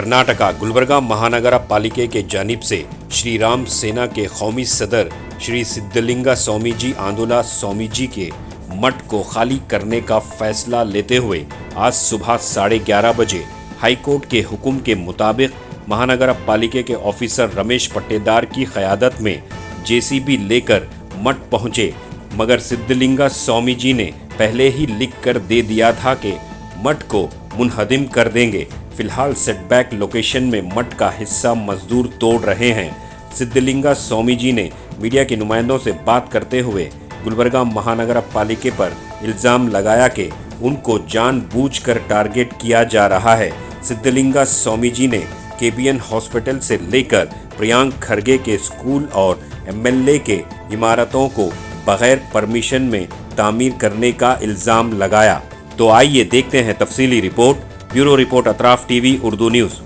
कर्नाटका गुलबर्गा महानगर पालिका के जानिब से श्री राम सेना के कौमी सदर श्री सिद्धलिंगा स्वामी जी आंदोला स्वामी जी के मठ को खाली करने का फैसला लेते हुए आज सुबह 11:30 बजे हाईकोर्ट के हुक्म के मुताबिक महानगर पालिका के ऑफिसर रमेश पट्टेदार की क़यादत में जेसीबी लेकर मठ पहुंचे, मगर सिद्धलिंगा स्वामी जी ने पहले ही लिख कर दे दिया था कि मठ को मुनहदिम कर देंगे। फिलहाल सेटबैक लोकेशन में मठ का हिस्सा मजदूर तोड़ रहे हैं। सिद्धलिंगा स्वामी जी ने मीडिया के नुमाइंदों से बात करते हुए गुलबर्गा महानगर पालिका पर इल्ज़ाम लगाया कि उनको जानबूझकर टारगेट किया जा रहा है। सिद्धलिंगा स्वामी जी ने केबीएन हॉस्पिटल से लेकर प्रियांक खरगे के स्कूल और एमएलए के इमारतों को बगैर परमिशन में तामीर करने का इल्ज़ाम लगाया। तो आइए देखते हैं तफसीली रिपोर्ट। Bureau report Atraf TV Urdu news.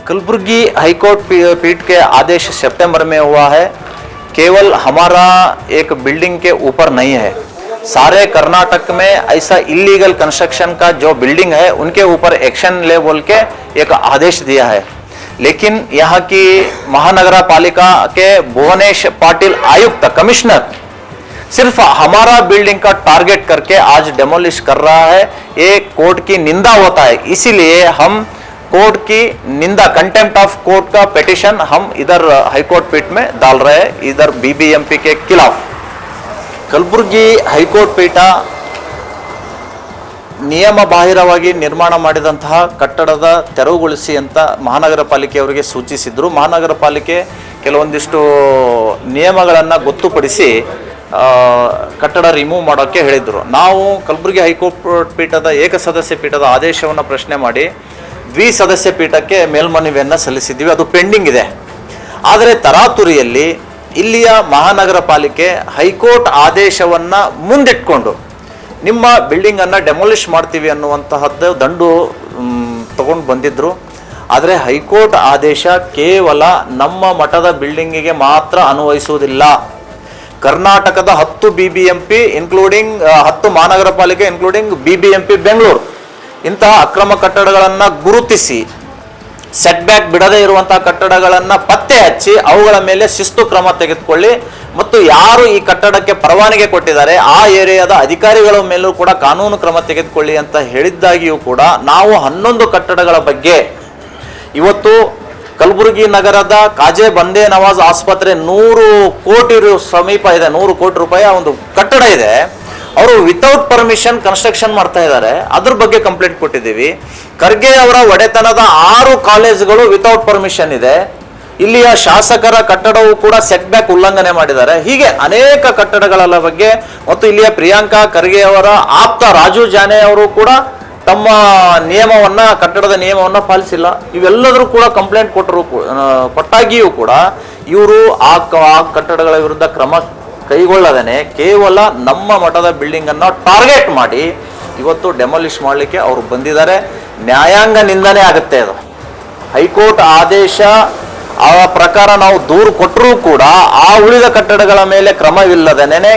Kalaburagi high court पीठ के आदेश सितंबर में हुआ है। केवल हमारा एक बिल्डिंग के ऊपर नहीं है, सारे कर्नाटक में ऐसा इलीगल कंस्ट्रक्शन का जो बिल्डिंग है उनके ऊपर एक्शन ले बोल के एक आदेश दिया है। लेकिन यहाँ की महानगर पालिका के भुवनेश पाटिल आयुक्त कमिश्नर सिर्फ हमारा बिल्डिंग का टारगेट करके आज डेमोलिश कर रहा है। ये कोर्ट की निंदा होता है, इसीलिए हम कोर्ट की निंदा, कंटेम्प्ट ऑफ कोर्ट का पिटीशन हम इधर हाईकोर्ट पीठ में डाल रहे हैं, इधर बीबीएमपी के खिलाफ। ಕಲಬುರಗಿ ಹೈಕೋರ್ಟ್ ಪೀಠ ನಿಯಮ ಬಾಹಿರವಾಗಿ ನಿರ್ಮಾಣ ಮಾಡಿದಂತಹ ಕಟ್ಟಡದ ತೆರವುಗೊಳಿಸಿ ಅಂತ ಮಹಾನಗರ ಪಾಲಿಕೆಯವರಿಗೆ ಸೂಚಿಸಿದ್ರು. ಮಹಾನಗರ ಪಾಲಿಕೆ ಕೆಲವೊಂದಿಷ್ಟು ನಿಯಮಗಳನ್ನು ಗೊತ್ತುಪಡಿಸಿ ಕಟ್ಟಡ ರಿಮೂವ್ ಮಾಡೋಕ್ಕೆ ಹೇಳಿದರು. ನಾವು ಕಲಬುರಗಿ ಹೈಕೋರ್ಟ್ ಪೀಠದ ಏಕಸದಸ್ಯ ಪೀಠದ ಆದೇಶವನ್ನು ಪ್ರಶ್ನೆ ಮಾಡಿ ದ್ವಿಸದಸ್ಯ ಪೀಠಕ್ಕೆ ಮೇಲ್ಮನವಿಯನ್ನು ಸಲ್ಲಿಸಿದ್ದೀವಿ, ಅದು ಪೆಂಡಿಂಗ್ ಇದೆ. ಆದರೆ ತರಾತುರಿಯಲ್ಲಿ ಇಲ್ಲಿಯ ಮಹಾನಗರ ಪಾಲಿಕೆ ಹೈಕೋರ್ಟ್ ಆದೇಶವನ್ನು ಮುಂದಿಟ್ಕೊಂಡು ನಿಮ್ಮ ಬಿಲ್ಡಿಂಗನ್ನು ಡೆಮೊಲಿಷ್ ಮಾಡ್ತೀವಿ ಅನ್ನುವಂತಹದ್ದು ದಂಡು ತಗೊಂಡು ಬಂದಿದ್ದರು. ಆದರೆ ಹೈಕೋರ್ಟ್ ಆದೇಶ ಕೇವಲ ನಮ್ಮ ಮಠದ ಬಿಲ್ಡಿಂಗಿಗೆ ಮಾತ್ರ ಅನ್ವಯಿಸುವುದಿಲ್ಲ. ಕರ್ನಾಟಕದ 10 BBMP ಇನ್ಕ್ಲೂಡಿಂಗ್ 10 ಮಹಾನಗರ ಪಾಲಿಕೆ ಇನ್ಕ್ಲೂಡಿಂಗ್ BBMP ಬೆಂಗಳೂರು ಇಂತಹ ಅಕ್ರಮ ಕಟ್ಟಡಗಳನ್ನು ಗುರುತಿಸಿ ಸೆಟ್ ಬ್ಯಾಕ್ ಬಿಡದೇ ಇರುವಂತಹ ಕಟ್ಟಡಗಳನ್ನು ಪತ್ತೆ ಹಚ್ಚಿ ಅವುಗಳ ಮೇಲೆ ಶಿಸ್ತು ಕ್ರಮ ತೆಗೆದುಕೊಳ್ಳಿ ಮತ್ತು ಯಾರು ಈ ಕಟ್ಟಡಕ್ಕೆ ಪರವಾನಗಿ ಕೊಟ್ಟಿದ್ದಾರೆ ಆ ಏರಿಯಾದ ಅಧಿಕಾರಿಗಳ ಮೇಲೂ ಕೂಡ ಕಾನೂನು ಕ್ರಮ ತೆಗೆದುಕೊಳ್ಳಿ ಅಂತ ಹೇಳಿದ್ದಾಗಿಯೂ ಕೂಡ ನಾವು 11 ಕಟ್ಟಡಗಳ ಬಗ್ಗೆ ಇವತ್ತು ಕಲಬುರಗಿ ನಗರದ ಕಾಜೆ ಬಂದೇ ನವಾಜ್ ಆಸ್ಪತ್ರೆ 100 ಕೋಟಿ ಸಮೀಪ ಇದೆ, 100 ಕೋಟಿ ರೂಪಾಯಿ ಒಂದು ಕಟ್ಟಡ ಇದೆ, ಅವರು ವಿತೌಟ್ ಪರ್ಮಿಷನ್ ಕನ್ಸ್ಟ್ರಕ್ಷನ್ ಮಾಡ್ತಾ ಇದ್ದಾರೆ. ಅದ್ರ ಬಗ್ಗೆ ಕಂಪ್ಲೇಂಟ್ ಕೊಟ್ಟಿದ್ದೀವಿ. ಖರ್ಗೆ ಅವರ ಒಡೆತನದ 6 ಕಾಲೇಜುಗಳು ವಿತೌಟ್ ಪರ್ಮಿಷನ್ ಇದೆ. ಇಲ್ಲಿಯ ಶಾಸಕರ ಕಟ್ಟಡವು ಕೂಡ ಸೆಟ್ ಬ್ಯಾಕ್ ಉಲ್ಲಂಘನೆ ಮಾಡಿದ್ದಾರೆ. ಹೀಗೆ ಅನೇಕ ಕಟ್ಟಡಗಳ ಬಗ್ಗೆ ಮತ್ತು ಇಲ್ಲಿಯ ಪ್ರಿಯಾಂಕಾ ಖರ್ಗೆ ಅವರ ಆಪ್ತ ರಾಜು ಜಾನೆ ಅವರು ಕೂಡ ತಮ್ಮ ನಿಯಮವನ್ನ, ಕಟ್ಟಡದ ನಿಯಮವನ್ನ ಪಾಲಿಸಿಲ್ಲ. ಇವೆಲ್ಲದರೂ ಕೂಡ ಕಂಪ್ಲೇಂಟ್ ಕೊಟ್ಟಾಗಿಯೂ ಕೂಡ ಇವರು ಆ ಕಟ್ಟಡಗಳ ವಿರುದ್ಧ ಕ್ರಮ ಕೈಗೊಳ್ಳದೇನೆ ಕೇವಲ ನಮ್ಮ ಮಠದ ಬಿಲ್ಡಿಂಗ್ ಅನ್ನು ಟಾರ್ಗೆಟ್ ಮಾಡಿ ಇವತ್ತು ಡೆಮಾಲಿಷ್ ಮಾಡಲಿಕ್ಕೆ ಅವರು ಬಂದಿದ್ದಾರೆ. ನ್ಯಾಯಾಂಗ ನಿಂದನೆ ಆಗುತ್ತೆ. ಅದು ಹೈಕೋರ್ಟ್ ಆದೇಶ ಆ ಪ್ರಕಾರ ನಾವು ದೂರು ಕೊಟ್ಟರೂ ಕೂಡ ಆ ಉಳಿದ ಕಟ್ಟಡಗಳ ಮೇಲೆ ಕ್ರಮವಿಲ್ಲದೇನೆ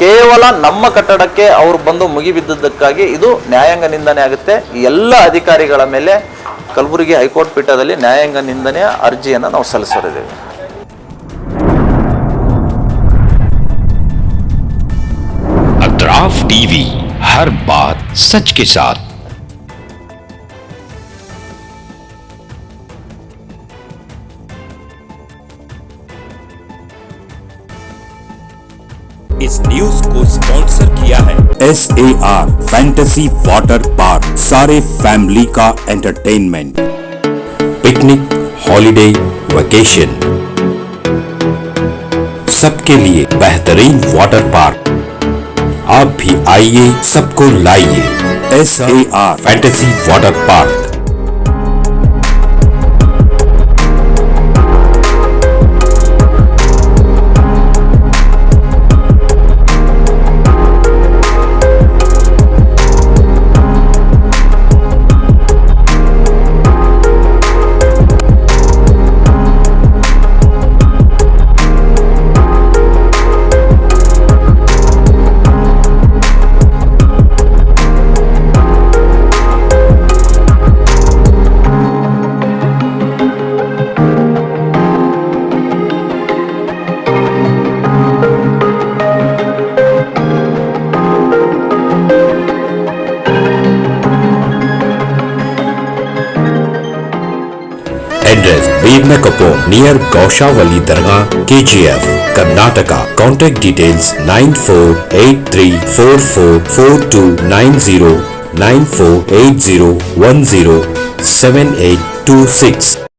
ಕೇವಲ ನಮ್ಮ ಕಟ್ಟಡಕ್ಕೆ ಅವರು ಬಂದು ಮುಗಿಬಿದ್ದಕ್ಕಾಗಿ ಇದು ನ್ಯಾಯಾಂಗ ನಿಂದನೆ ಆಗುತ್ತೆ. ಈ ಎಲ್ಲ ಅಧಿಕಾರಿಗಳ ಮೇಲೆ ಕಲಬುರಗಿ ಹೈಕೋರ್ಟ್ ಪೀಠದಲ್ಲಿ ನ್ಯಾಯಾಂಗ ನಿಂದನೆಯ ಅರ್ಜಿಯನ್ನು ನಾವು ಸಲ್ಲಿಸಿದ್ದೇವೆ. अतराफ टीवी, हर बात सच के साथ। इस न्यूज को स्पॉन्सर किया है SAR फैंटेसी वाटर पार्क, सारे फैमिली का एंटरटेनमेंट, पिकनिक, हॉलिडे, वेकेशन, सबके लिए बेहतरीन वाटर पार्क। आप भी आइए, सबको लाइए। SAR fantasy water park. Address Bhimna Kapoor near Gaushavali Dargah, KGF, Karnataka. Contact details 9483444290 9480107826.